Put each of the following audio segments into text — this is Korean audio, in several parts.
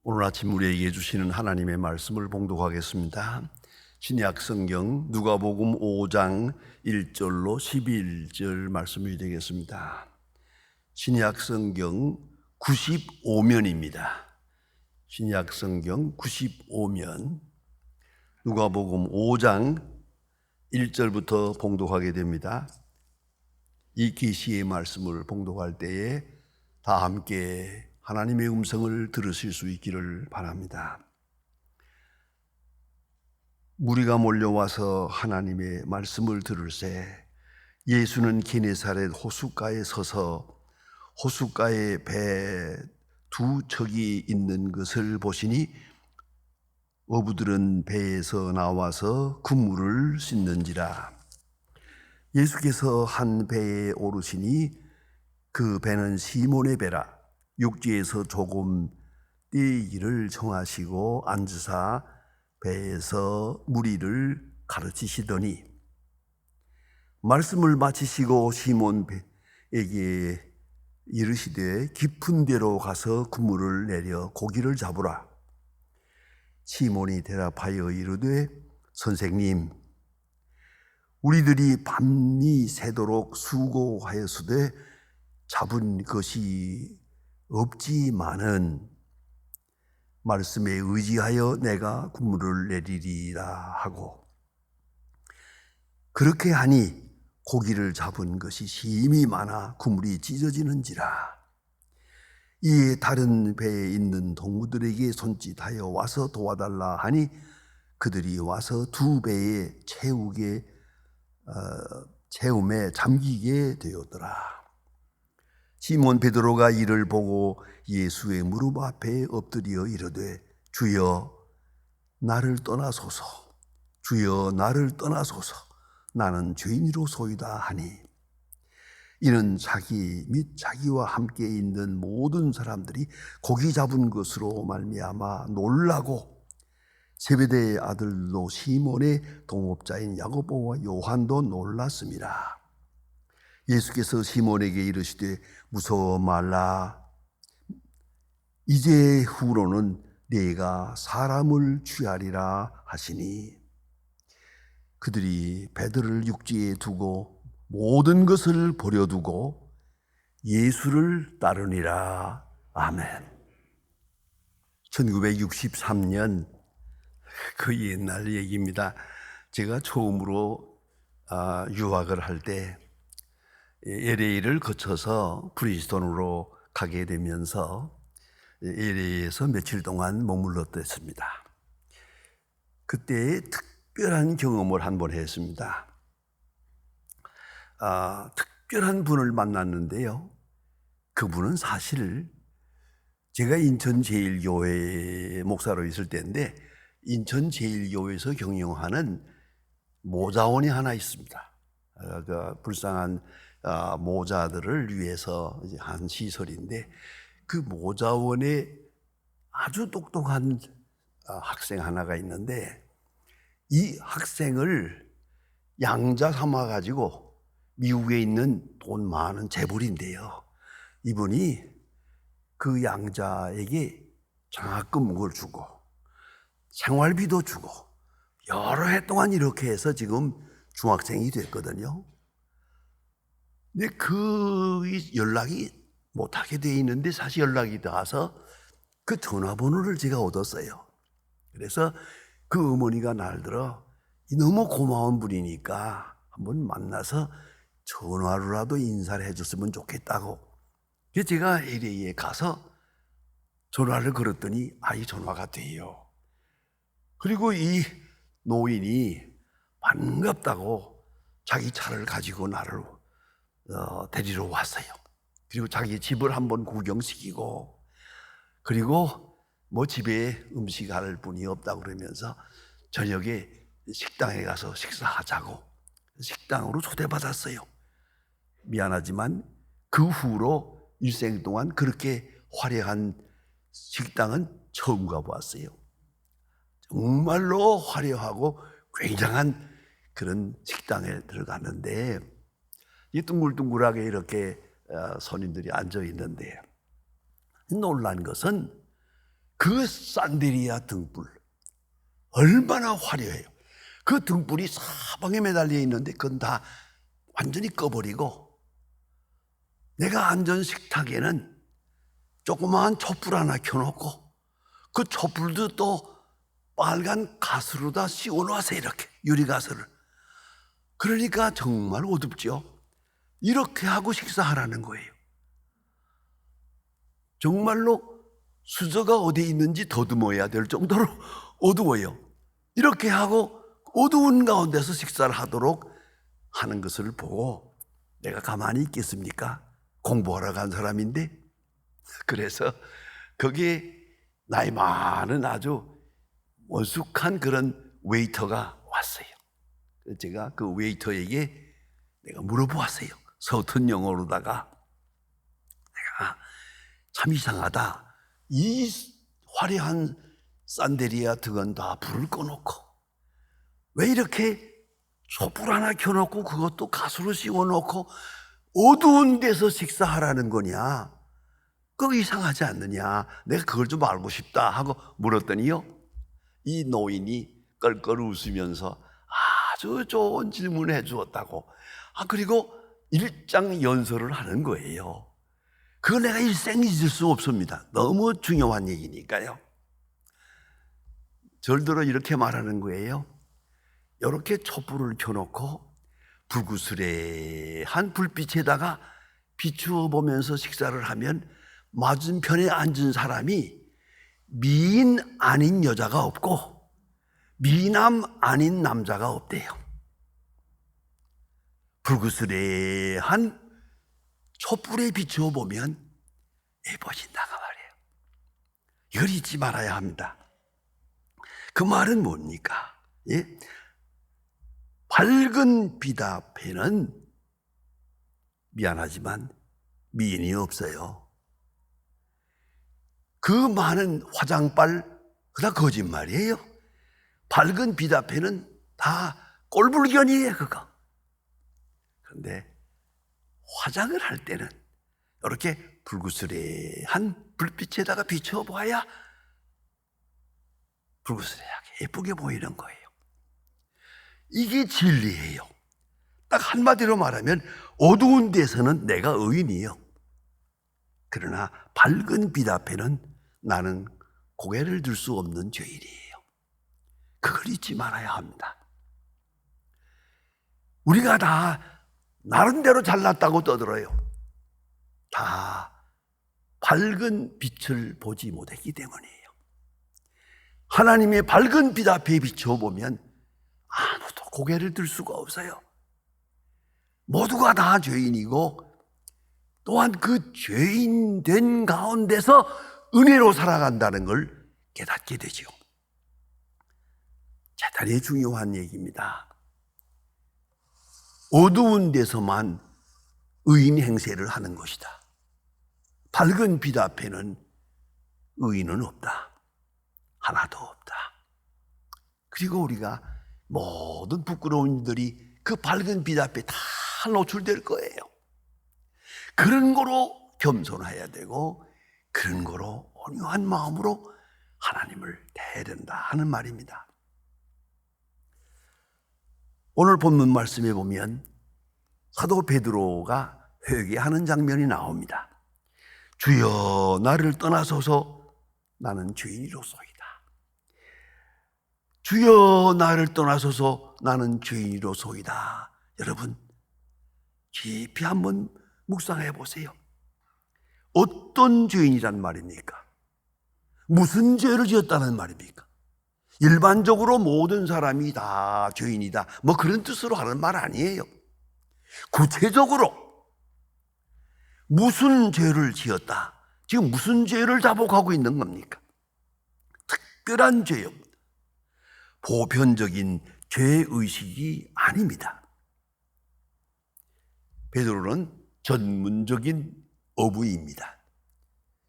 오늘 아침 우리에게 주시는 하나님의 말씀을 봉독하겠습니다. 신약 성경 누가복음 5장 1절로 11절 말씀이 되겠습니다. 신약 성경 95면입니다. 신약 성경 95면 누가복음 5장 1절부터 봉독하게 됩니다. 이 계시의 말씀을 봉독할 때에 다 함께 하나님의 음성을 들으실 수 있기를 바랍니다. 무리가 몰려와서 하나님의 말씀을 들을새 예수는 게네사렛 호숫가에 서서 호숫가에 배 두 척이 있는 것을 보시니 어부들은 배에서 나와서 그물을 씻는지라. 예수께서 한 배에 오르시니 그 배는 시몬의 배라. 육지에서 조금 뛰기를 청하시고 앉으사 배에서 무리를 가르치시더니 말씀을 마치시고 시몬에게 이르시되 깊은 데로 가서 그물을 내려 고기를 잡으라. 시몬이 대답하여 이르되 선생님, 우리들이 밤이 새도록 수고하였으되 잡은 것이 없지만은 말씀에 의지하여 내가 그물을 내리리라 하고, 그렇게 하니 고기를 잡은 것이 심히 많아 그물이 찢어지는지라. 이에 다른 배에 있는 동무들에게 손짓하여 와서 도와달라 하니 그들이 와서 두 배에 채움에 잠기게 되었더라. 시몬 베드로가 이를 보고 예수의 무릎 앞에 엎드려 이르되 주여 나를 떠나소서, 주여 나를 떠나소서, 나는 죄인이로소이다 하니, 이는 자기 및 자기와 함께 있는 모든 사람들이 고기 잡은 것으로 말미암아 놀라고 세베대의 아들도 시몬의 동업자인 야고보와 요한도 놀랐습니다. 예수께서 시몬에게 이르시되 무서워 말라. 이제 후로는 네가 사람을 취하리라 하시니 그들이 배들을 육지에 두고 모든 것을 버려두고 예수를 따르니라. 아멘. 1963년 그 옛날 얘기입니다. 제가 처음으로 유학을 할 때 LA를 거쳐서 프리스톤으로 가게 되면서 LA에서 며칠 동안 머물렀습니다. 그때 특별한 경험을 한번 했습니다. 특별한 분을 만났는데요. 그분은 사실 제가 인천제일교회 목사로 있을 때인데 인천제일교회에서 경영하는 모자원이 하나 있습니다. 불쌍한 모자들을 위해서 한 시설인데 그 모자원에 아주 똑똑한 학생 하나가 있는데 이 학생을 양자 삼아 가지고 미국에 있는 돈 많은 재벌인데요. 이분이 그 양자에게 장학금을 주고 생활비도 주고 여러 해 동안 이렇게 해서 지금 중학생이 됐거든요. 근데 그 연락이 못하게 돼 있는데 사실 연락이 닿아서 그 전화번호를 제가 얻었어요. 그래서 그 어머니가 날들어 너무 고마운 분이니까 한번 만나서 전화로라도 인사를 해줬으면 좋겠다고. 그래서 제가 LA에 가서 전화를 걸었더니 이 전화가 돼요. 그리고 이 노인이 반갑다고 자기 차를 가지고 나를 데리러 왔어요. 그리고 자기 집을 한번 구경시키고, 그리고 뭐 집에 음식할 분이 없다고 그러면서 저녁에 식당에 가서 식사하자고 식당으로 초대받았어요. 미안하지만 그 후로 일생 동안 그렇게 화려한 식당은 처음 가보았어요. 정말로 화려하고 굉장한 그런 식당에 들어갔는데 이 둥글둥글하게 이렇게 손님들이 앉아 있는데 놀란 것은 그 산데리아 등불 얼마나 화려해요. 그 등불이 사방에 매달려 있는데 그건 다 완전히 꺼버리고 내가 앉은 식탁에는 조그마한 촛불 하나 켜놓고 그 촛불도 또 빨간 가스로다 씌워놓았어요. 이렇게 유리가스를. 그러니까 정말 어둡죠. 이렇게 하고 식사하라는 거예요. 정말로 수저가 어디 있는지 더듬어야 될 정도로 어두워요. 이렇게 하고 어두운 가운데서 식사를 하도록 하는 것을 보고 내가 가만히 있겠습니까? 공부하러 간 사람인데. 그래서 거기에 나이 많은 아주 원숙한 그런 웨이터가 왔어요. 제가 그 웨이터에게 내가 물어보았어요. 서툰 영어로다가 내가 참 이상하다. 이 화려한 산데리아 등은 다 불을 꺼놓고 왜 이렇게 촛불 하나 켜놓고 그것도 가스로 씌워놓고 어두운 데서 식사하라는 거냐? 그거 이상하지 않느냐? 내가 그걸 좀 알고 싶다 하고 물었더니요, 이 노인이 껄껄 웃으면서 아주 좋은 질문을 해주었다고. 그리고 일장 연설을 하는 거예요. 그거 내가 일생 잊을 수 없습니다. 너무 중요한 얘기니까요. 절대로 이렇게 말하는 거예요. 이렇게 촛불을 켜놓고 불구스레한 불빛에다가 비추어 보면서 식사를 하면 맞은편에 앉은 사람이 미인 아닌 여자가 없고 미남 아닌 남자가 없대요. 불구스레한 촛불에 비추어 보면 예뻐진다가 말이에요. 이걸 잊지 말아야 합니다. 그 말은 뭡니까? 예? 밝은 빛 앞에는 미안하지만 미인이 없어요. 그 많은 화장빨 다 거짓말이에요. 밝은 빛 앞에는 다 꼴불견이에요, 그거. 그런데 화장을 할 때는 이렇게 불구스레한 불빛에다가 비춰봐야 불구스레하게 예쁘게 보이는 거예요. 이게 진리예요. 딱 한마디로 말하면 어두운 데서는 내가 의인이에요. 그러나 밝은 빛 앞에는 나는 고개를 들 수 없는 죄인이에요. 그걸 잊지 말아야 합니다. 우리가 다 나름대로 잘났다고 떠들어요. 다 밝은 빛을 보지 못했기 때문이에요. 하나님의 밝은 빛 앞에 비춰보면 아무도 고개를 들 수가 없어요. 모두가 다 죄인이고 또한 그 죄인 된 가운데서 은혜로 살아간다는 걸 깨닫게 되죠. 대단히 중요한 얘기입니다. 어두운 데서만 의인 행세를 하는 것이다. 밝은 빛 앞에는 의인은 없다. 하나도 없다. 그리고 우리가 모든 부끄러운 일들이 그 밝은 빛 앞에 다 노출될 거예요. 그런 거로 겸손해야 되고 그런 거로 온유한 마음으로 하나님을 대해야 된다 하는 말입니다. 오늘 본문 말씀에 보면 사도 베드로가 회개하는 장면이 나옵니다. 주여 나를 떠나소서 나는 죄인이로소이다. 주여 나를 떠나소서 나는 죄인이로소이다. 여러분 깊이 한번 묵상해 보세요. 어떤 죄인이란 말입니까? 무슨 죄를 지었다는 말입니까? 일반적으로 모든 사람이 다 죄인이다 뭐 그런 뜻으로 하는 말 아니에요. 구체적으로 무슨 죄를 지었다, 지금 무슨 죄를 자복하고 있는 겁니까? 특별한 죄요. 보편적인 죄의식이 아닙니다. 베드로는 전문적인 어부입니다.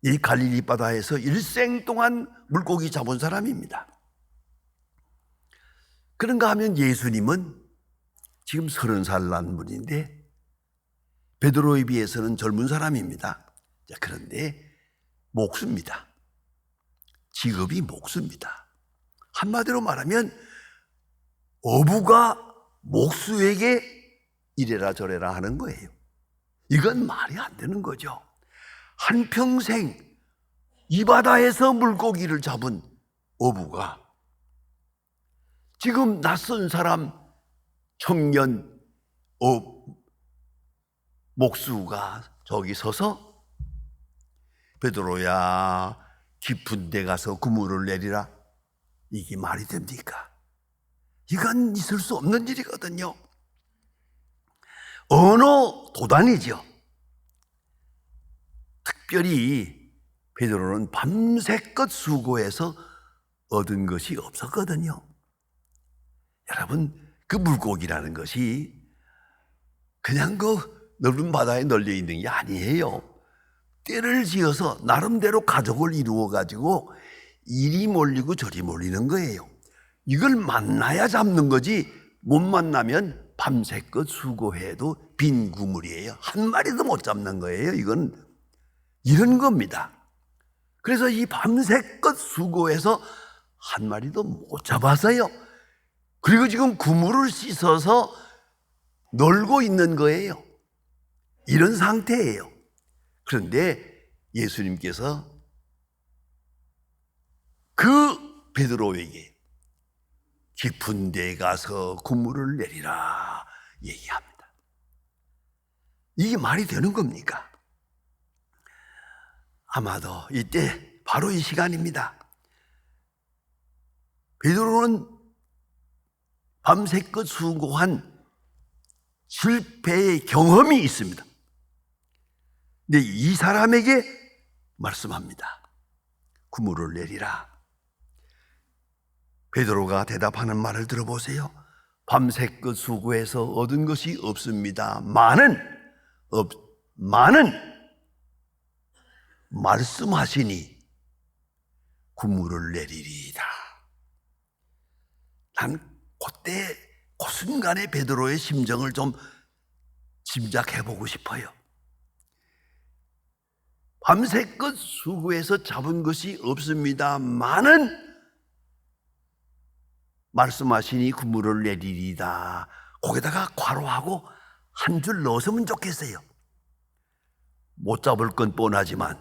이 갈릴리 바다에서 일생 동안 물고기 잡은 사람입니다. 그런가 하면 예수님은 지금 30살 난 분인데 베드로에 비해서는 젊은 사람입니다. 그런데 목수입니다. 직업이 목수입니다. 한마디로 말하면 어부가 목수에게 이래라 저래라 하는 거예요. 이건 말이 안 되는 거죠. 한평생 이 바다에서 물고기를 잡은 어부가 지금 낯선 사람 청년 목수가 저기 서서 베드로야 깊은 데 가서 그물을 내리라, 이게 말이 됩니까? 이건 있을 수 없는 일이거든요. 언어 도단이죠. 특별히 베드로는 밤새껏 수고해서 얻은 것이 없었거든요. 여러분, 그 물고기라는 것이 그냥 그 넓은 바다에 널려 있는 게 아니에요. 때를 지어서 나름대로 가족을 이루어 가지고 이리 몰리고 저리 몰리는 거예요. 이걸 만나야 잡는 거지, 못 만나면 밤새껏 수고해도 빈 구물이에요. 한 마리도 못 잡는 거예요. 이건 이런 겁니다. 그래서 이 밤새껏 수고해서 한 마리도 못 잡았어요. 그리고 지금 그물을 씻어서 놀고 있는 거예요. 이런 상태예요. 그런데 예수님께서 그 베드로에게 깊은 데 가서 그물을 내리라 얘기합니다. 이게 말이 되는 겁니까? 아마도 이때 바로 이 시간입니다. 베드로는 밤새껏 수고한 실패의 경험이 있습니다. 근데 이 사람에게 말씀합니다. 그물을 내리라. 베드로가 대답하는 말을 들어보세요. 밤새껏 수고해서 얻은 것이 없습니다. 많은 말씀하시니 그물을 내리리이다. 난 그때 그 순간에 베드로의 심정을 좀 짐작해보고 싶어요. 밤새껏 수고해서 잡은 것이 없습니다. 많은 말씀하시니 그물을 내리리이다. 거기다가 괄호하고 한 줄 넣었으면 좋겠어요. 못 잡을 건 뻔하지만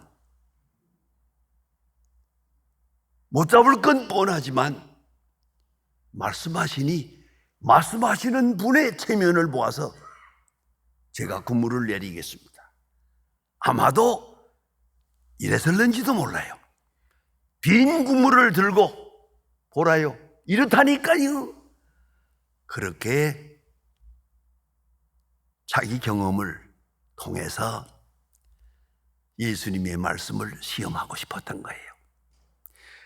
말씀하시는 분의 체면을 보아서 제가 그물을 내리겠습니다. 아마도 이래서는지도 몰라요. 빈 그물을 들고 보라요, 이렇다니까요. 그렇게 자기 경험을 통해서 예수님의 말씀을 시험하고 싶었던 거예요.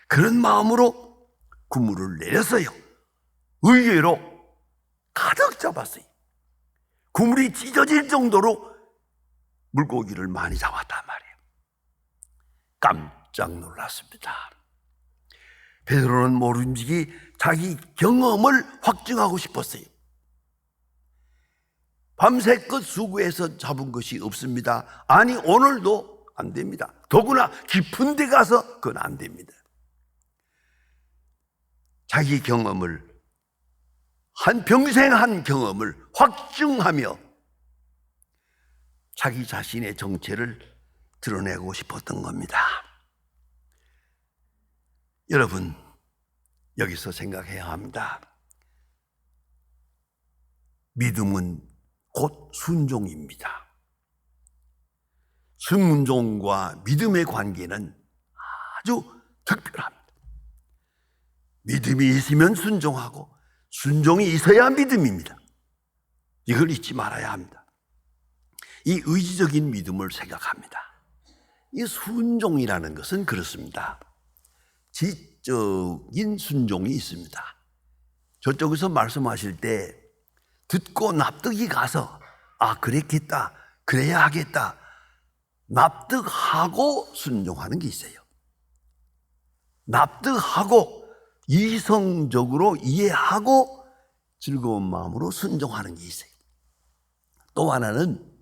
그런 마음으로 그물을 내렸어요. 의외로 가득 잡았어요. 그물이 찢어질 정도로 물고기를 많이 잡았단 말이에요. 깜짝 놀랐습니다. 베드로는 모르지 자기 경험을 확증하고 싶었어요. 밤새껏 수고해서 잡은 것이 없습니다. 아니, 오늘도 안 됩니다. 더구나 깊은 데 가서 그건 안 됩니다. 자기 경험을, 한평생 한 경험을 확증하며 자기 자신의 정체를 드러내고 싶었던 겁니다. 여러분, 여기서 생각해야 합니다. 믿음은 곧 순종입니다. 순종과 믿음의 관계는 아주 특별합니다. 믿음이 있으면 순종하고 순종이 있어야 믿음입니다. 이걸 잊지 말아야 합니다. 이 의지적인 믿음을 생각합니다. 이 순종이라는 것은 그렇습니다. 지적인 순종이 있습니다. 저쪽에서 말씀하실 때 듣고 납득이 가서 그랬겠다, 그래야 하겠다, 납득하고 순종하는 게 있어요. 납득하고 이성적으로 이해하고 즐거운 마음으로 순종하는 게 있어요. 또 하나는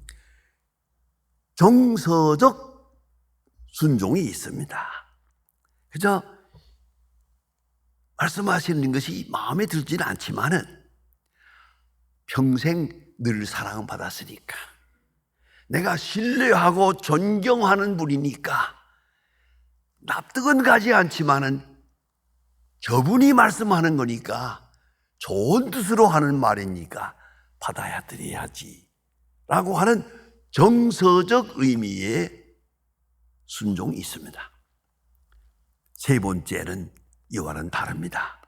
정서적 순종이 있습니다. 그죠? 말씀하시는 것이 마음에 들지는 않지만은 평생 늘 사랑받았으니까, 내가 신뢰하고 존경하는 분이니까 납득은 가지 않지만은 저분이 말씀하는 거니까, 좋은 뜻으로 하는 말이니까 받아야 드려야지 라고 하는 정서적 의미의 순종이 있습니다. 세 번째는 이와는 다릅니다.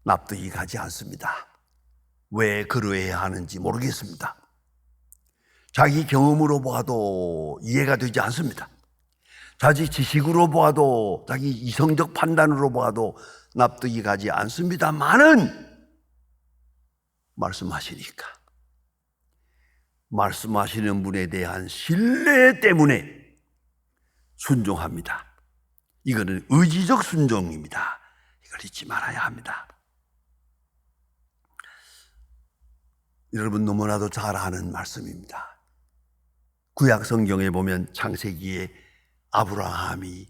납득이 가지 않습니다. 왜 그러해야 하는지 모르겠습니다. 자기 경험으로 봐도 이해가 되지 않습니다. 자기 지식으로 봐도, 자기 이성적 판단으로 봐도 납득이 가지 않습니다만은 말씀하시니까, 말씀하시는 분에 대한 신뢰 때문에 순종합니다. 이거는 의지적 순종입니다. 이걸 잊지 말아야 합니다. 여러분 너무나도 잘 아는 말씀입니다. 구약 성경에 보면 창세기에 아브라함이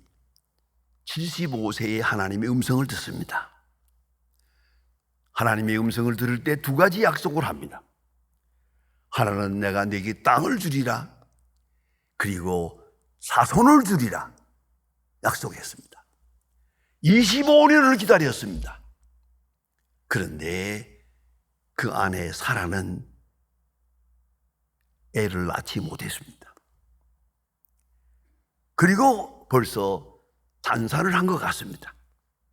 75세에 하나님의 음성을 듣습니다. 하나님의 음성을 들을 때 두 가지 약속을 합니다. 하나는 내가 네게 땅을 주리라, 그리고 자손을 주리라 약속했습니다. 25년을 기다렸습니다. 그런데 그 아내 사라는 애를 낳지 못했습니다. 그리고 벌써 단산을 한 것 같습니다.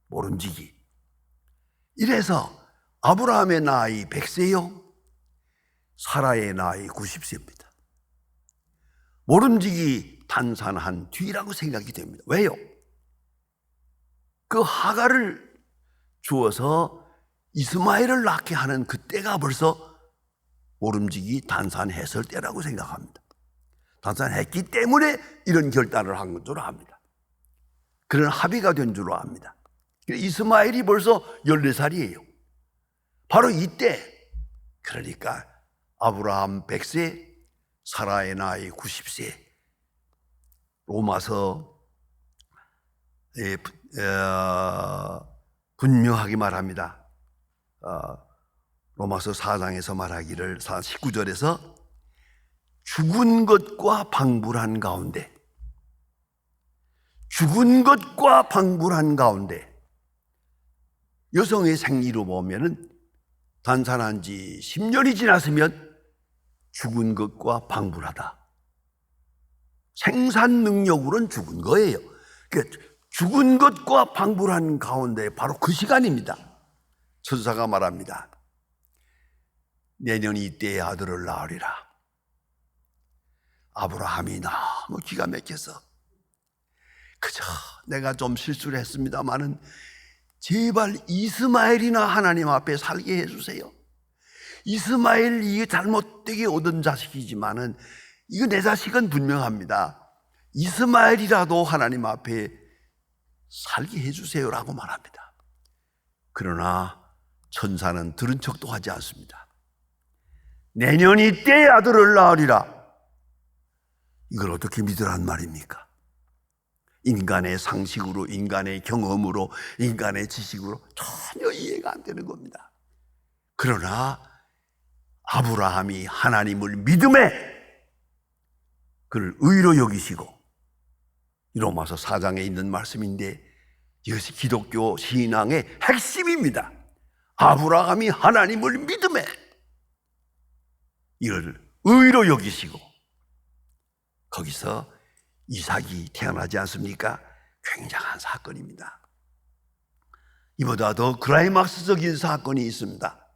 모름지기. 이래서 아브라함의 나이 100세요, 사라의 나이 90세입니다. 모름지기 단산한 뒤라고 생각이 됩니다. 왜요? 그 하가를 주어서 이스마엘을 낳게 하는 그때가 벌써 모름지기 단산했을 때라고 생각합니다. 단산했기 때문에 이런 결단을 한 줄 압니다. 그런 합의가 된 줄 압니다. 이스마엘이 벌써 14살이에요. 바로 이때, 그러니까 아브라함 100세, 사라의 나이 90세, 로마서 분명하게 말합니다. 로마서 4장에서 말하기를 19절에서 죽은 것과 방불한 가운데, 죽은 것과 방불한 가운데, 여성의 생리로 보면은 단산한 지 10년이 지났으면 죽은 것과 방불하다. 생산 능력으로는 죽은 거예요. 그러니까 죽은 것과 방불한 가운데 바로 그 시간입니다. 천사가 말합니다. 내년 이때에 아들을 낳으리라. 아브라함이 너무 기가 막혀서, 그저 내가 좀 실수를 했습니다마는 제발 이스마엘이나 하나님 앞에 살게 해주세요. 이스마엘 이게 잘못되게 얻은 자식이지만은 이거 내 자식은 분명합니다. 이스마엘이라도 하나님 앞에 살게 해주세요라고 말합니다. 그러나 천사는 들은 척도 하지 않습니다. 내년 이때에 아들을 낳으리라. 이걸 어떻게 믿으란 말입니까? 인간의 상식으로, 인간의 경험으로, 인간의 지식으로 전혀 이해가 안 되는 겁니다. 그러나 아브라함이 하나님을 믿음에 그를 의로 여기시고, 로마서 4장에 있는 말씀인데 이것이 기독교 신앙의 핵심입니다. 아브라함이 하나님을 믿음에 이를 의로 여기시고, 거기서 이삭이 태어나지 않습니까? 굉장한 사건입니다. 이보다 더 클라이막스적인 사건이 있습니다.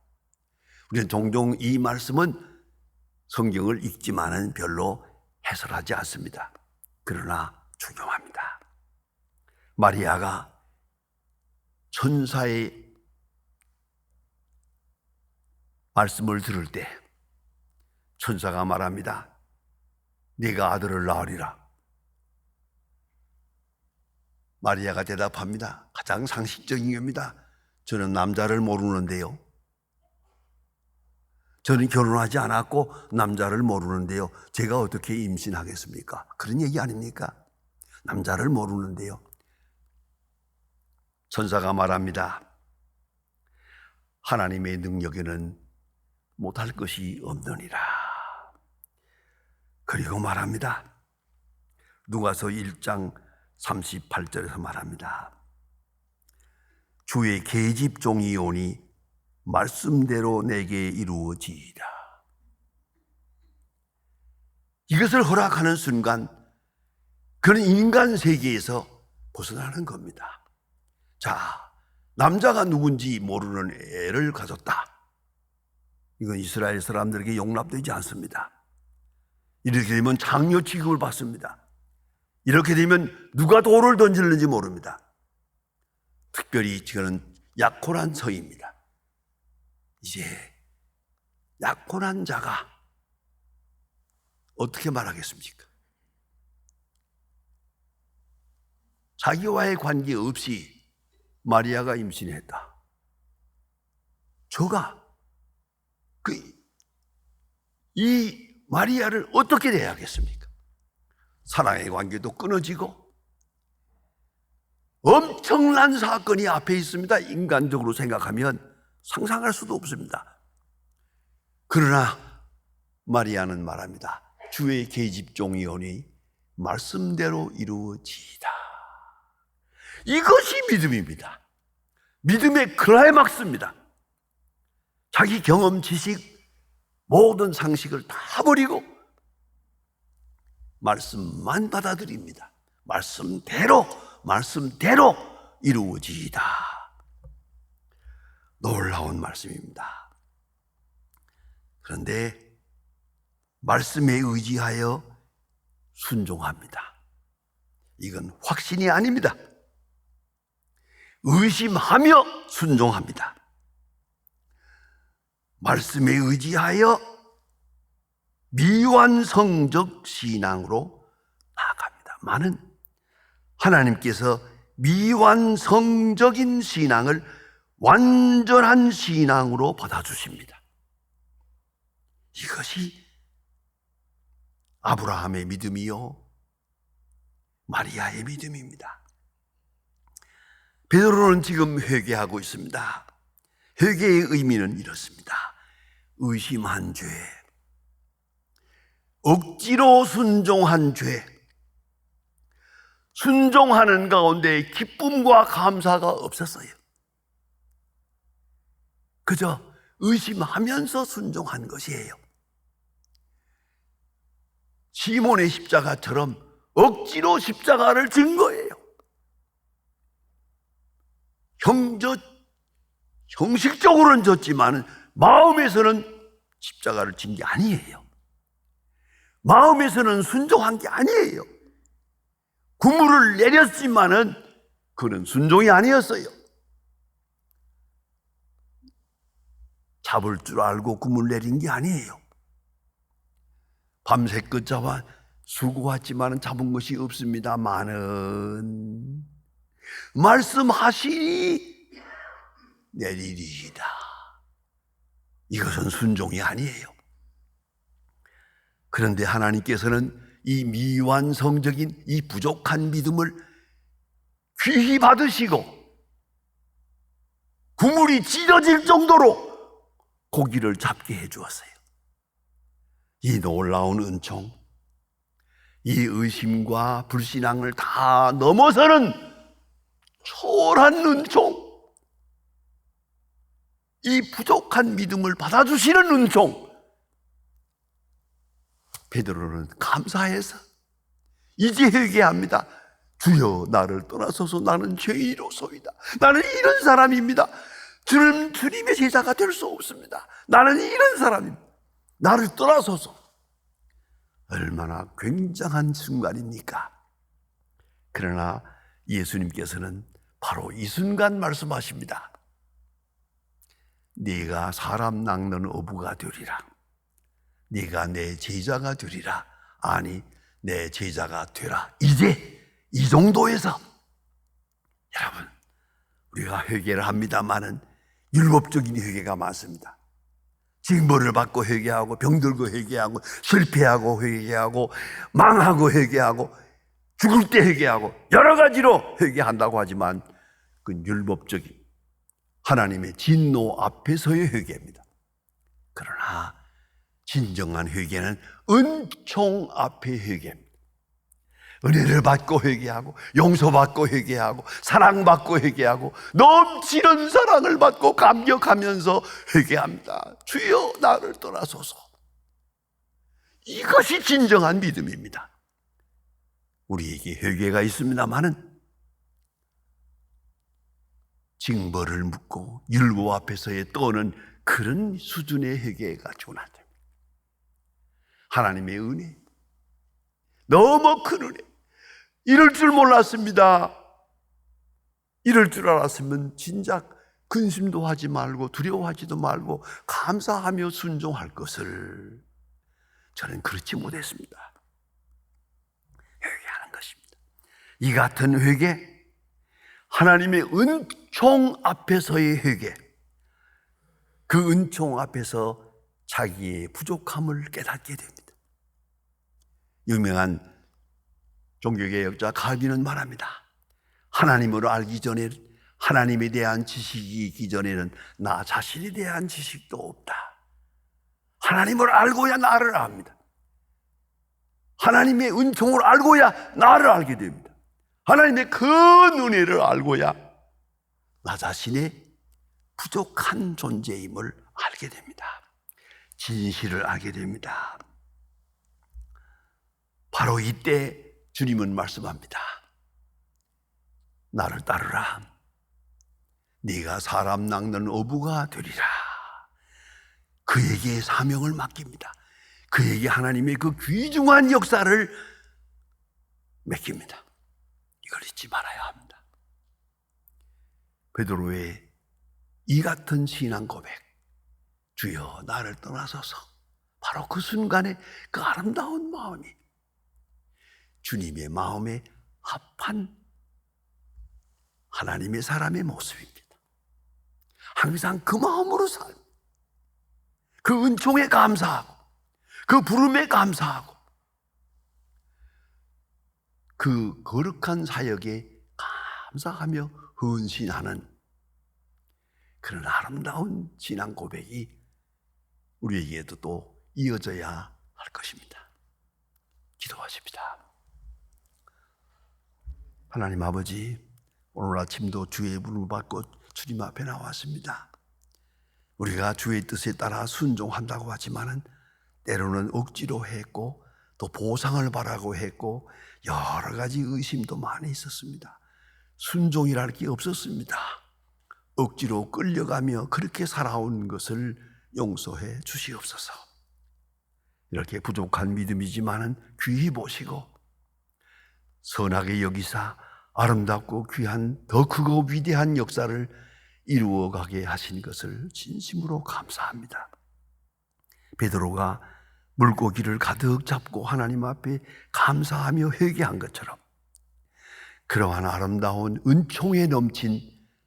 우리는 종종 이 말씀은 성경을 읽지만은 별로 해설하지 않습니다. 그러나 중요합니다. 마리아가 천사의 말씀을 들을 때 천사가 말합니다. 네가 아들을 낳으리라. 마리아가 대답합니다. 가장 상식적인 겁니다. 저는 남자를 모르는데요. 저는 결혼하지 않았고 남자를 모르는데요. 제가 어떻게 임신하겠습니까? 그런 얘기 아닙니까? 남자를 모르는데요. 천사가 말합니다. 하나님의 능력에는 못할 것이 없느니라. 그리고 말합니다. 누가서 1장 38절에서 말합니다. 주의 계집 종이 오니 말씀대로 내게 이루어지이다. 이것을 허락하는 순간 그는 인간 세계에서 벗어나는 겁니다. 자, 남자가 누군지 모르는 애를 가졌다. 이건 이스라엘 사람들에게 용납되지 않습니다. 이렇게 되면 장녀 취급을 받습니다. 이렇게 되면 누가 돌을 던지는지 모릅니다. 특별히 저는 약혼한 서입니다. 이제 약혼한 자가 어떻게 말하겠습니까? 자기와의 관계 없이 마리아가 임신했다. 저가 이 마리아를 어떻게 대하겠습니까? 사랑의 관계도 끊어지고 엄청난 사건이 앞에 있습니다. 인간적으로 생각하면 상상할 수도 없습니다. 그러나 마리아는 말합니다. 주의 계집종이 오니 말씀대로 이루어지이다. 이것이 믿음입니다. 믿음의 클라이막스입니다. 자기 경험, 지식, 모든 상식을 다 버리고 말씀만 받아들입니다. 말씀대로 이루어지이다. 놀라운 말씀입니다. 그런데 말씀에 의지하여 순종합니다. 이건 확신이 아닙니다. 의심하며 순종합니다. 말씀에 의지하여 미완성적 신앙으로 나아갑니다. 많은 하나님께서 미완성적인 신앙을 완전한 신앙으로 받아주십니다. 이것이 아브라함의 믿음이요 마리아의 믿음입니다. 베드로는 지금 회개하고 있습니다. 회개의 의미는 이렇습니다. 의심한 죄, 억지로 순종한 죄, 순종하는 가운데 기쁨과 감사가 없었어요. 그저 의심하면서 순종한 것이에요. 시몬의 십자가처럼 억지로 십자가를 진 거예요. 형식적으로는 졌지만 마음에서는 십자가를 진 게 아니에요. 마음에서는 순종한 게 아니에요. 구물을 내렸지만은 그는 순종이 아니었어요. 잡을 줄 알고 구물 내린 게 아니에요. 밤새 끝잡아 수고했지만 잡은 것이 없습니다만은 말씀하시니 내리리이다. 이것은 순종이 아니에요. 그런데 하나님께서는 이 미완성적인 이 부족한 믿음을 귀히 받으시고 구물이 찢어질 정도로 고기를 잡게 해주었어요. 이 놀라운 은총, 이 의심과 불신앙을 다 넘어서는 초월한 은총, 이 부족한 믿음을 받아주시는 은총, 베드로는 감사해서 이제 회개합니다. 주여 나를 떠나소서 나는 죄인이로소이다. 나는 이런 사람입니다. 주님의 제자가 될 수 없습니다. 나는 이런 사람입니다. 나를 떠나소서. 얼마나 굉장한 순간입니까? 그러나 예수님께서는 바로 이 순간 말씀하십니다. 네가 사람 낚는 어부가 되리라. 네가 내 제자가 되리라. 아니 내 제자가 되라. 이제 이 정도에서 여러분 우리가 회개를 합니다마는 율법적인 회개가 많습니다. 징벌을 받고 회개하고 병들고 회개하고 실패하고 회개하고 망하고 회개하고 죽을 때 회개하고 여러 가지로 회개한다고 하지만 그 율법적인 하나님의 진노 앞에서의 회개입니다. 그러나 진정한 회개는 은총 앞의 회개입니다. 은혜를 받고 회개하고 용서받고 회개하고 사랑받고 회개하고 넘치는 사랑을 받고 감격하면서 회개합니다. 주여 나를 떠나소서. 이것이 진정한 믿음입니다. 우리에게 회개가 있습니다마는 징벌을 묻고 율법 앞에서의 떠는 그런 수준의 회개가 좋은 안 됩니다. 하나님의 은혜, 너무 큰 은혜. 이럴 줄 몰랐습니다. 이럴 줄 알았으면 진작 근심도 하지 말고 두려워하지도 말고 감사하며 순종할 것을 저는 그렇지 못했습니다. 회개하는 것입니다. 이 같은 회개, 하나님의 은총 앞에서의 회개, 그 은총 앞에서 자기의 부족함을 깨닫게 됩니다. 유명한 종교개혁자 칼빈은 말합니다. 하나님을 알기 전에, 하나님에 대한 지식이 있기 전에는 나 자신에 대한 지식도 없다. 하나님을 알고야 나를 압니다. 하나님의 은총을 알고야 나를 알게 됩니다. 하나님의 큰 은혜를 알고야 나 자신의 부족한 존재임을 알게 됩니다. 진실을 알게 됩니다. 바로 이때 주님은 말씀합니다. 나를 따르라. 네가 사람 낚는 어부가 되리라. 그에게 사명을 맡깁니다. 그에게 하나님의 그 귀중한 역사를 맡깁니다. 이걸 잊지 말아야 합니다. 베드로의 이 같은 신앙 고백, 주여 나를 떠나소서. 바로 그 순간에 그 아름다운 마음이 주님의 마음에 합한 하나님의 사람의 모습입니다. 항상 그 마음으로 살, 그 은총에 감사하고 그 부름에 감사하고 그 거룩한 사역에 감사하며 헌신하는 그런 아름다운 신앙 고백이 우리에게도 또 이어져야 할 것입니다. 기도하십니다. 하나님 아버지, 오늘 아침도 주의 부름을 받고 주님 앞에 나왔습니다. 우리가 주의 뜻에 따라 순종한다고 하지만은 때로는 억지로 했고 또 보상을 바라고 했고 여러 가지 의심도 많이 있었습니다. 순종이랄 게 없었습니다. 억지로 끌려가며 그렇게 살아온 것을 용서해 주시옵소서. 이렇게 부족한 믿음이지만은 귀히 보시고 선하게 여기사 아름답고 귀한 더 크고 위대한 역사를 이루어가게 하신 것을 진심으로 감사합니다. 베드로가 물고기를 가득 잡고 하나님 앞에 감사하며 회개한 것처럼 그러한 아름다운 은총에 넘친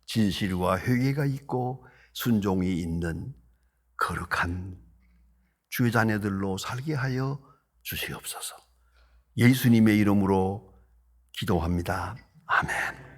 진실과 회개가 있고 순종이 있는 거룩한 주의 자녀들로 살게 하여 주시옵소서. 예수님의 이름으로 기도합니다. 아멘.